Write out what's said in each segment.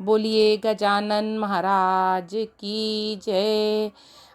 बोलिए गजानन महाराज की जय।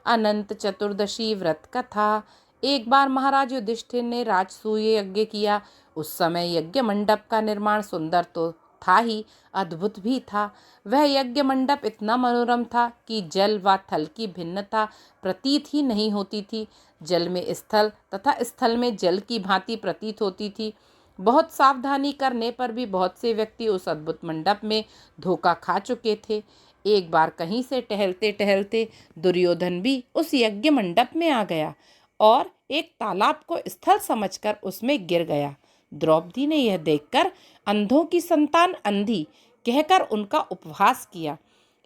अनंत चतुर्दशी व्रत कथा। एक बार महाराज युधिष्ठिर ने राजसूय यज्ञ किया। उस समय यज्ञ मंडप का निर्माण सुंदर तो था ही, अद्भुत भी था। वह यज्ञ मंडप इतना मनोरम था कि जल व थल की भिन्नता प्रतीत ही नहीं होती थी। जल में स्थल तथा स्थल में जल की भांति प्रतीत होती थी। बहुत सावधानी करने पर भी बहुत से व्यक्ति उस अद्भुत मंडप में धोखा खा चुके थे। एक बार कहीं से टहलते टहलते दुर्योधन भी उस यज्ञ मंडप में आ गया और एक तालाब को स्थल समझकर उसमें गिर गया। द्रौपदी ने यह देखकर अंधों की संतान अंधी कहकर उनका उपहास किया।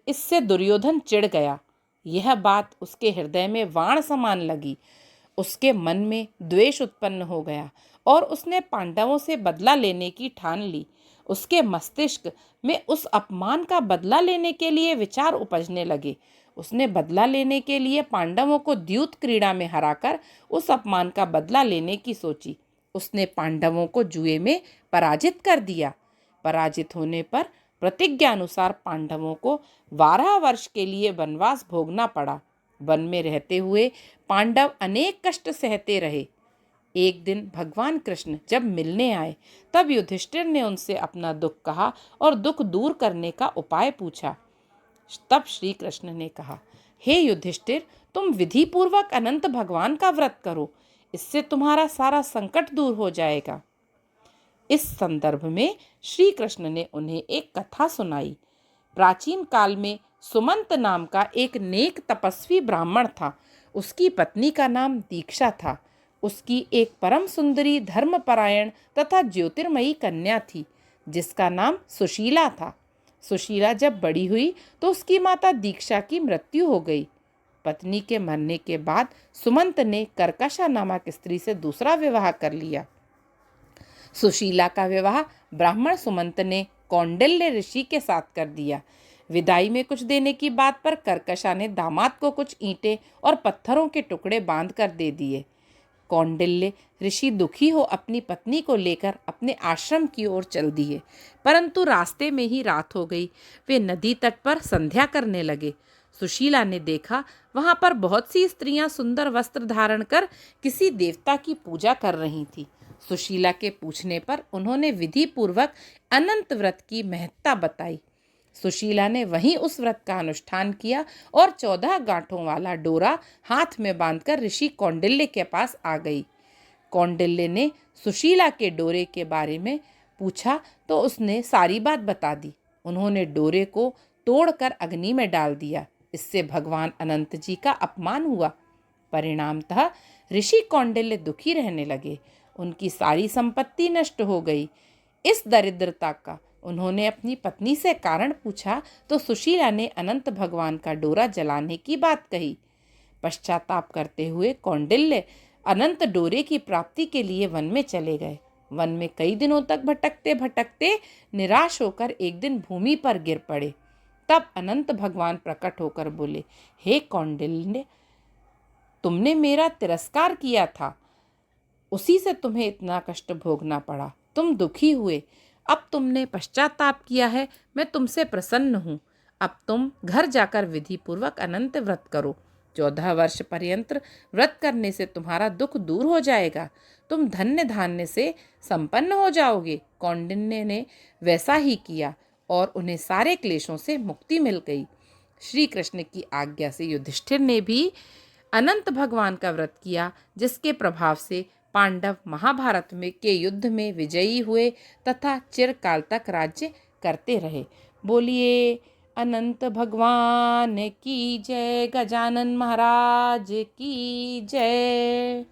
इससे दुर्योधन चिढ़ गया। यह बात उसके हृदय में वाण समान लगी। उसके मन में द्वेष उत्पन्न हो गया और उसने पांडवों से बदला लेने की ठान ली। उसके मस्तिष्क में उस अपमान का बदला लेने के लिए विचार उपजने लगे। उसने बदला लेने के लिए पांडवों को द्यूत क्रीड़ा में हराकर उस अपमान का बदला लेने की सोची। उसने पांडवों को जुए में पराजित कर दिया। पराजित होने पर प्रतिज्ञा अनुसार पांडवों को 12 वर्ष के लिए वनवास भोगना पड़ा। वन में रहते हुए पांडव अनेक कष्ट सहते रहे। एक दिन भगवान कृष्ण जब मिलने आए तब युधिष्ठिर ने उनसे अपना दुख कहा और दुख दूर करने का उपाय पूछा। तब श्री कृष्ण ने कहा, हे युधिष्ठिर, तुम विधि पूर्वक अनंत भगवान का व्रत करो, इससे तुम्हारा सारा संकट दूर हो जाएगा। इस संदर्भ में श्री कृष्ण ने उन्हें एक कथा सुनाई। प्राचीन काल में सुमंत नाम का एक नेक तपस्वी ब्राह्मण था। उसकी पत्नी का नाम दीक्षा था। उसकी एक परम सुंदरी धर्मपरायण तथा ज्योतिर्मयी कन्या थी जिसका नाम सुशीला था। सुशीला जब बड़ी हुई तो उसकी माता दीक्षा की मृत्यु हो गई। पत्नी के मरने के बाद सुमंत ने कर्कशा नामक स्त्री से दूसरा विवाह कर लिया। सुशीला का विवाह ब्राह्मण सुमंत ने कौंडिल्य ऋषि के साथ कर दिया। विदाई में कुछ देने की बात पर कर्कशा ने दामाद को कुछ ईंटें और पत्थरों के टुकड़े बांध कर दे दिए। कौंडिल्य ऋषि दुखी हो अपनी पत्नी को लेकर अपने आश्रम की ओर चल दिए, परंतु रास्ते में ही रात हो गई। वे नदी तट पर संध्या करने लगे। सुशीला ने देखा वहां पर बहुत सी स्त्रियां सुंदर वस्त्र धारण कर किसी देवता की पूजा कर रही थी। सुशीला के पूछने पर उन्होंने विधि पूर्वक अनंत व्रत की महत्ता बताई। सुशीला ने वहीं उस व्रत का अनुष्ठान किया और 14 गांठों वाला डोरा हाथ में बांधकर ऋषि कौंडिल्य के पास आ गई। कौंडिल्य ने सुशीला के डोरे के बारे में पूछा तो उसने सारी बात बता दी। उन्होंने डोरे को तोड़कर अग्नि में डाल दिया। इससे भगवान अनंत जी का अपमान हुआ। परिणामतः ऋषि कौंडिल्य दुखी रहने लगे। उनकी सारी संपत्ति नष्ट हो गई। इस दरिद्रता का उन्होंने अपनी पत्नी से कारण पूछा तो सुशीला ने अनंत भगवान का डोरा जलाने की बात कही। पश्चाताप करते हुए कौंडिल्य अनंत डोरे की प्राप्ति के लिए वन में चले गए। वन में कई दिनों तक भटकते भटकते निराश होकर एक दिन भूमि पर गिर पड़े। तब अनंत भगवान प्रकट होकर बोले, हे कौंडिल्य, तुमने मेरा तिरस्कार किया था, उसी से तुम्हें इतना कष्ट भोगना पड़ा। तुम दुखी हुए, अब तुमने पश्चाताप किया है, मैं तुमसे प्रसन्न हूँ। अब तुम घर जाकर विधि पूर्वक अनंत व्रत करो। 14 वर्ष पर्यंत व्रत करने से तुम्हारा दुख दूर हो जाएगा। तुम धन्य धान्य से संपन्न हो जाओगे। कौंडिन्य ने वैसा ही किया और उन्हें सारे क्लेशों से मुक्ति मिल गई। श्री कृष्ण की आज्ञा से युधिष्ठिर ने भी अनंत भगवान का व्रत किया, जिसके प्रभाव से पांडव महाभारत में के युद्ध में विजयी हुए तथा चिरकाल तक राज्य करते रहे। बोलिए अनंत भगवान की जय। गजानन महाराज की जय।